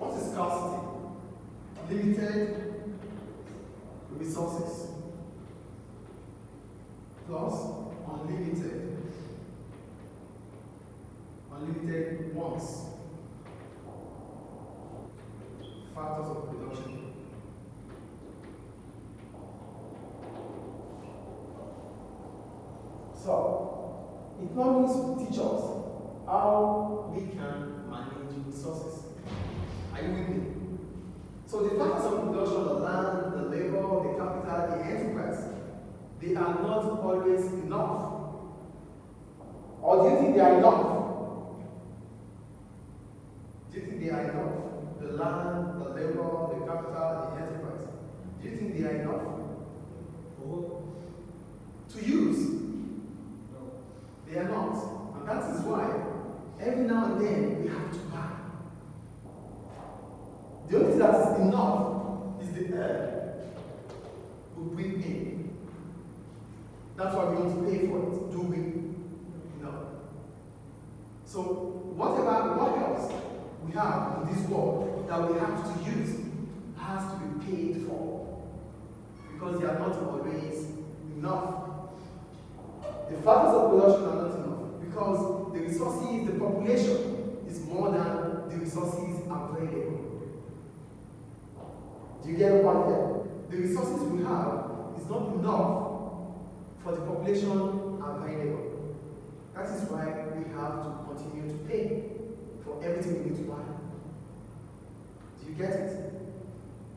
What is scarcity? Limited resources plus unlimited wants. Factors of production. So, economics will teach us how we can manage resources. Are you with me? So the factors of production, the land, the labor, the capital, the enterprise, they are not always enough. Or do you think they are enough? Do you think they are enough? The land, the labor, the capital, the enterprise. Do you think they are enough? To use? No. They are not. And that is why every now and then we have to buy. The only thing that is enough is the air we breathe in. That's why we want to pay for it. Do we? No. So what else we have in this world that we have to use has to be paid for, because they are not always enough. The factors of production are not enough because the resources, the population is more than the resources available. Do you get what here? The resources we have is not enough for the population available. That is why we have to continue to pay for everything we need to buy. Do you get it?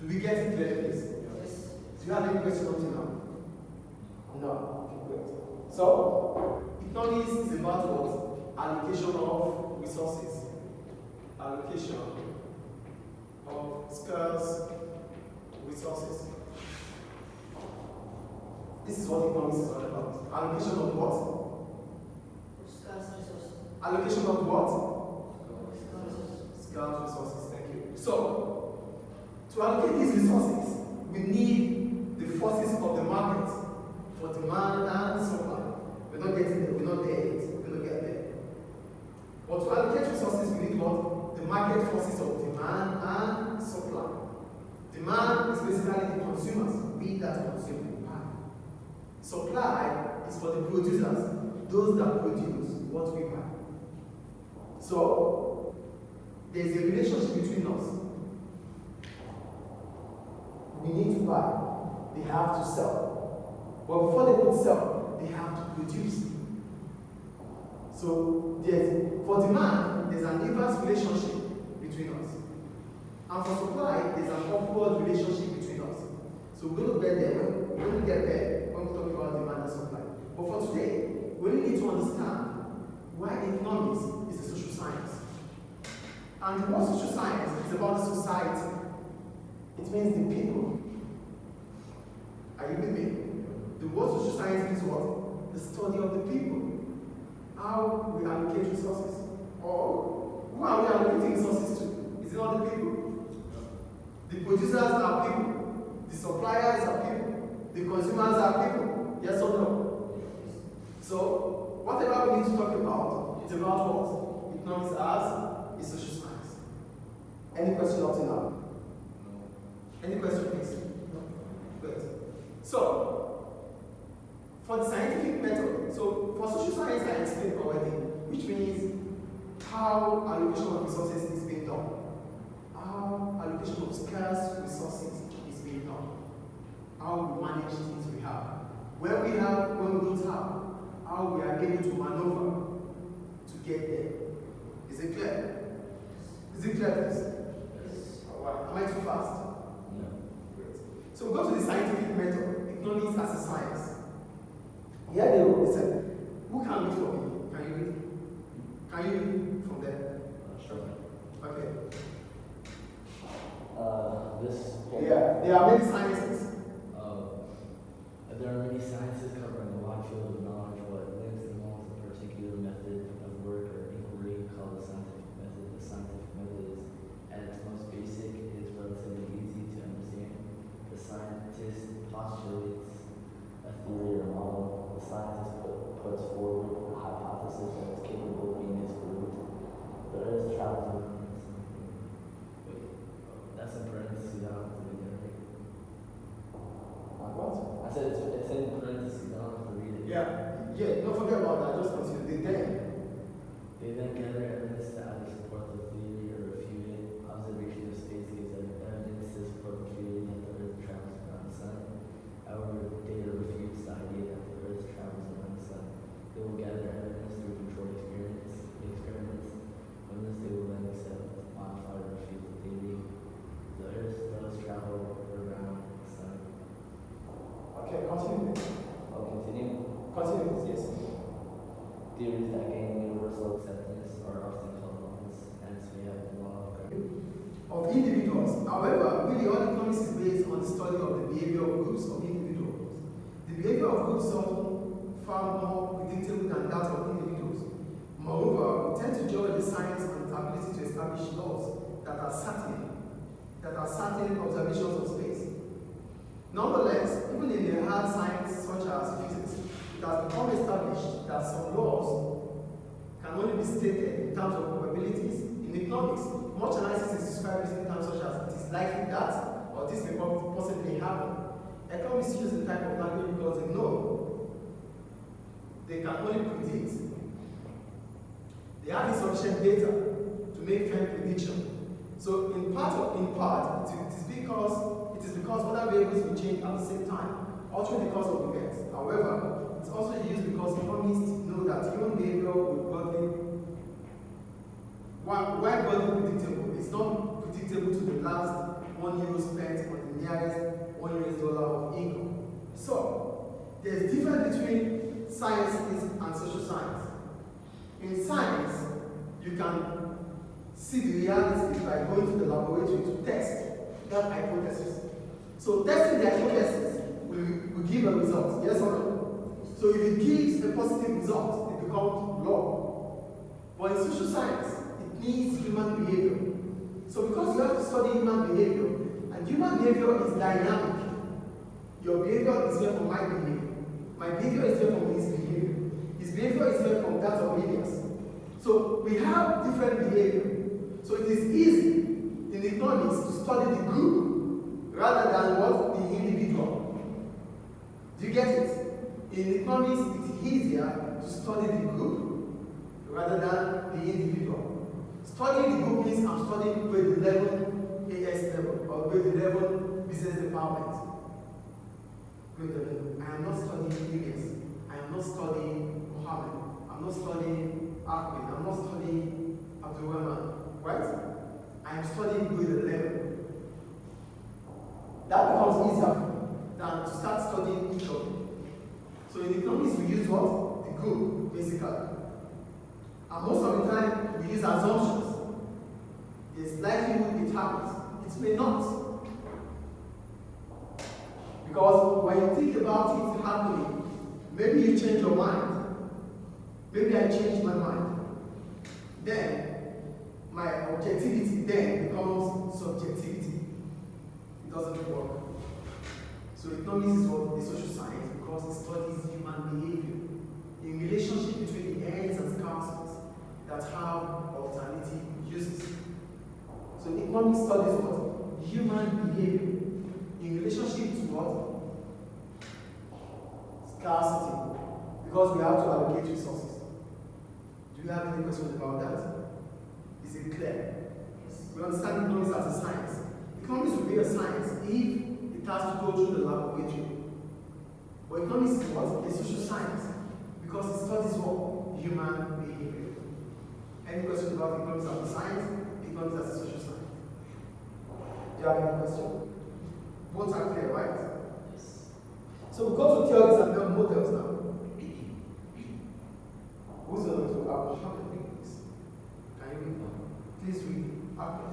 Do we get it clearly, please? Yes. Do you have any questions up to now? No. Okay, great. So, economics is about what? Allocation of resources. Allocation of scarce resources. This is what economics is all about. Allocation of what? Scarce resources. Allocation of what? Scarce resources. Thank you. So, to allocate these resources, we need the forces of the market for demand and supply. We're not getting there. We're not there yet. We're going to get there. But to allocate resources, we need what? The market forces of demand and supply. Demand is basically the consumers, we that consume the buy. Supply is for the producers, those that produce what we buy. So, there is a relationship between us. We need to buy, they have to sell. But before they could sell, they have to produce. So, for demand, there's an inverse relationship between us. And for supply, there's an upward relationship between us. So we're going to get there. When we get there, when we talk about demand and supply. But for today, we really need to understand why economics is a social science. And what social science is about the society. It means the people. Are you with me? The word social science means what? The study of the people. How we allocate resources. Or who are we allocating resources to? Is it not the people? The producers are people. The suppliers are people. The consumers are people. Yes or no? So, whatever we need to talk about, it's about what? Economics as a social science. Any question up to now? No. Any question, please? No. Good. So, for the scientific method, so for social science, I explained already, which means how allocation of resources is being done. How allocation of scarce resources is being done. How we manage things we have. Where we have, when we don't have. How we are able to maneuver to get there. Is it clear? Is it clear, please? Yes. Alright. Am I too fast? No. Great. So we go to the scientific method. Economics as a science. Here they wrote, they said, who can read for me? Can you read? Can you read from there? Sure. Okay. Yeah, there are many sciences. There are many sciences covering a wide field of knowledge. What lives involves a particular method of work or inquiry called the scientific method. The scientific method is, at its most basic, is relatively easy to understand. The scientist postulates a theory or model. The scientist about that, just continue. They then gather evidence to either support the theory or refute it. Observation of space gives evidence to support the theory that the Earth travels around the sun. However, data refutes the idea that the Earth travels around the sun. They will gather evidence through controlled experiments. From this, they will then accept, modify, or refute the theory. The Earth does travel around the sun. Okay, continue. I'll continue. Continue this, yes. Theories that gain universal acceptance are often called laws, hence we have the law of gravity. Of individuals. However, really all economics is based on the study of the behavior of groups of individuals. The behavior of groups is often far more predictable than that of individuals. Moreover, we tend to judge the science on its ability to establish laws that are certain observations of space. Nonetheless, even in the hard science such as physics, it has become established that some laws can only be stated in terms of probabilities. In economics, much analysis is described using terms such as it is likely that, or this may possibly happen. Economists use the type of language because they know they can only predict. They have insufficient data to make firm prediction. So in part, it is because other variables will change at the same time, altering the course of events. However, it's also used because economists know that human behavior will while broadly predictable, it's not predictable to the last €1 spent on the nearest $1 of income. So, there's a difference between sciences and social science. In science, you can see the reality by going to the laboratory to test that hypothesis. So testing the hypothesis will give a result, yes or no? So if it gives a positive result, it becomes law. But in social science, it needs human behavior. So because you have to study human behavior, and human behavior is dynamic, your behavior is here from my behavior. My behavior is here from his behavior. His behavior is here from that of Elias. So we have different behavior. So it is easy in economics to study the group rather than what the individual. Do you get it? In economics, it's easier to study the group rather than the individual. Studying the group means I'm studying grade 11 AS level or grade 11 business department. Grade 11. I am not studying Elias. I am not studying Mohammed. I'm not studying Ahmed. I'm not studying Abdul Rahman. Right? I am studying grade 11. That becomes easier than to start studying each other. So in economics, we use what? The group, basically. And most of the time, we use assumptions. It's likelihood it happens. It may not. Because when you think about it happening, maybe you change your mind. Maybe I change my mind. Then, my objectivity then becomes subjectivity. It doesn't work. So economics is what the social science because it studies human behavior in relationship between the ends and councils that have alternative uses. So economics studies what? Human behavior in relationship to what? Scarcity. Because we have to allocate resources. Do you have any questions about that? Is it clear? Yes. We understand economics as a science. Economics will be a science if it has to go through the laboratory. But economics is what? A social science. Because it studies what? Human behavior. Any questions about economics as a science? Economics as a social science? Do you have any question? Both are clear, right? Yes. So we go to theories and then models now. Who's going to how can you read this? Can you read now? Please read. Okay.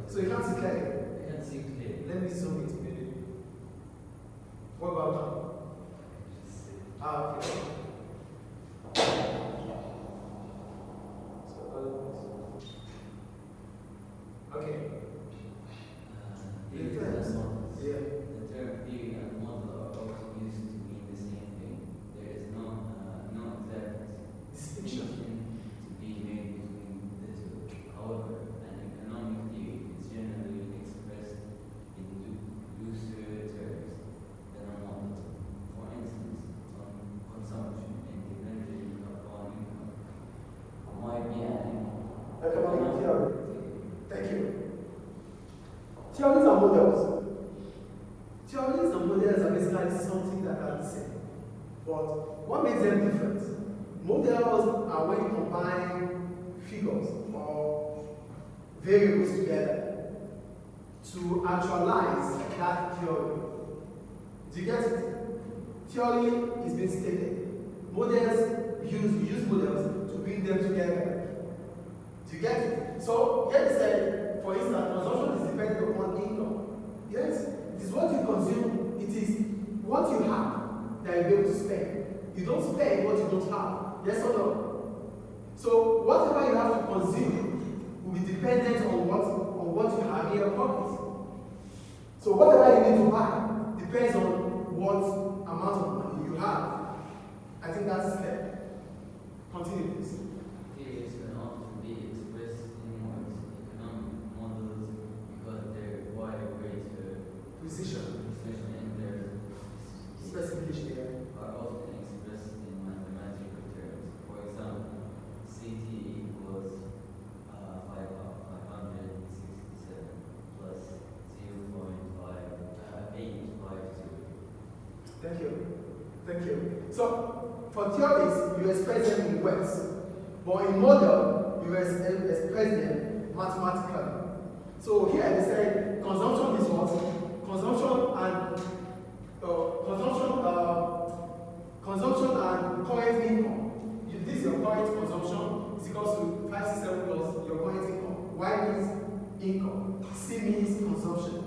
So you can't see clearly. Let me zoom it. What about now? Okay. Okay. Theory and models. Yeah. The term theory and model are both used to mean the same thing. There is no exact distinction to be made between the two. However, an economic theory is generally expressed in looser terms than a model. makes them different? Models are when you combine figures or variables together to actualize that theory. Do you get it? Theory is being stated. Models use models to bring them together. Do you get it? So here they say, for instance, consumption is dependent upon income. Yes, it is what you consume, it is what you have that you're able to spend. You don't spend what you don't have. Yes or no? So whatever you have to consume will be dependent on what you have in your pocket. So whatever you need to buy depends on what amount of money you have. I think that's clear. Continue, please. Theories can often be expressed in words, economic models, because they require greater Precision. precision in their Specification here. are often expressed in mathematical terms. For example, CT equals 567 plus 0.852. Thank you. Thank you. So, for theories, you express them in words. But in model, you express them mathematically. So here they say consumption is what? Consumption and current income. This is your current consumption is equals to 567 plus your current income. Y means income. C means consumption.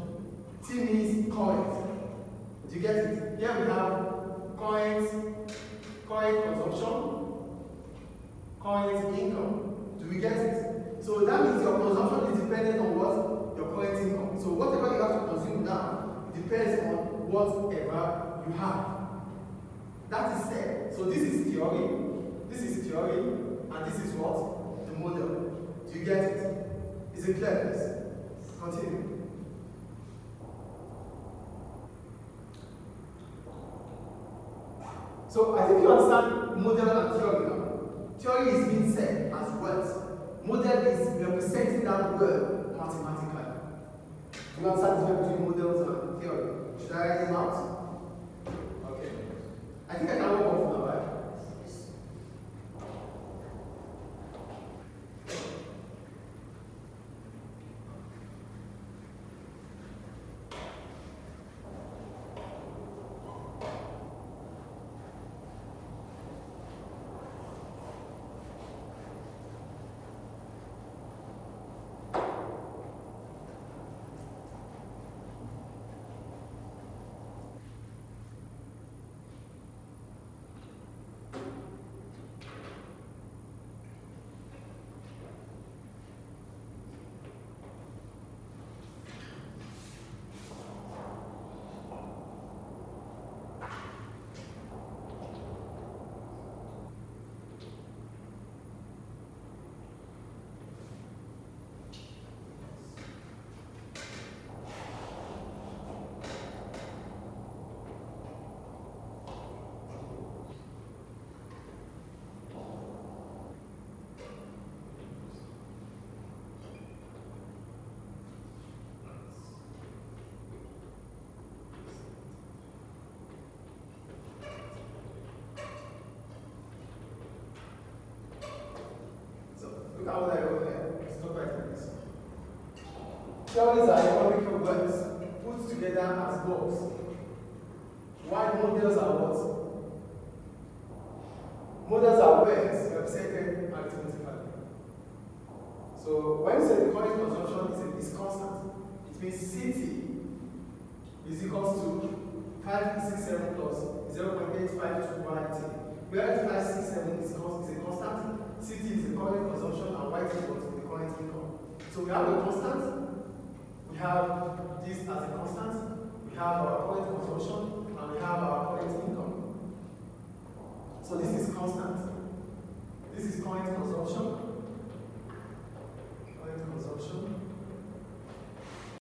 T means current. Do you get it? Here we have current consumption, current income. Do we get it? So that means your consumption is dependent on what? Your current income. So whatever you have to consume now depends on whatever you have. That is said. So this is theory, and this is what? The model. Do you get it? Is it clear, please? Continue. So I think you understand model and theory now. Theory is being said as words. Model is representing that word mathematically. Do you understand the difference between models and theory? Should I write them out? Okay. I think I can work off now, right? Look at what I wrote here. It's not quite like this. Theories are economical words put together as goals. While models are what? Models are words represented arithmetically. So when you say the current consumption is constant, it means CT is equals to 567 plus 0.8521. Where 567 is a constant, CT is the current consumption, and Y is the current income. So we have a constant, we have this as a constant, we have our current consumption, and we have our current income. So this is constant. This is current consumption,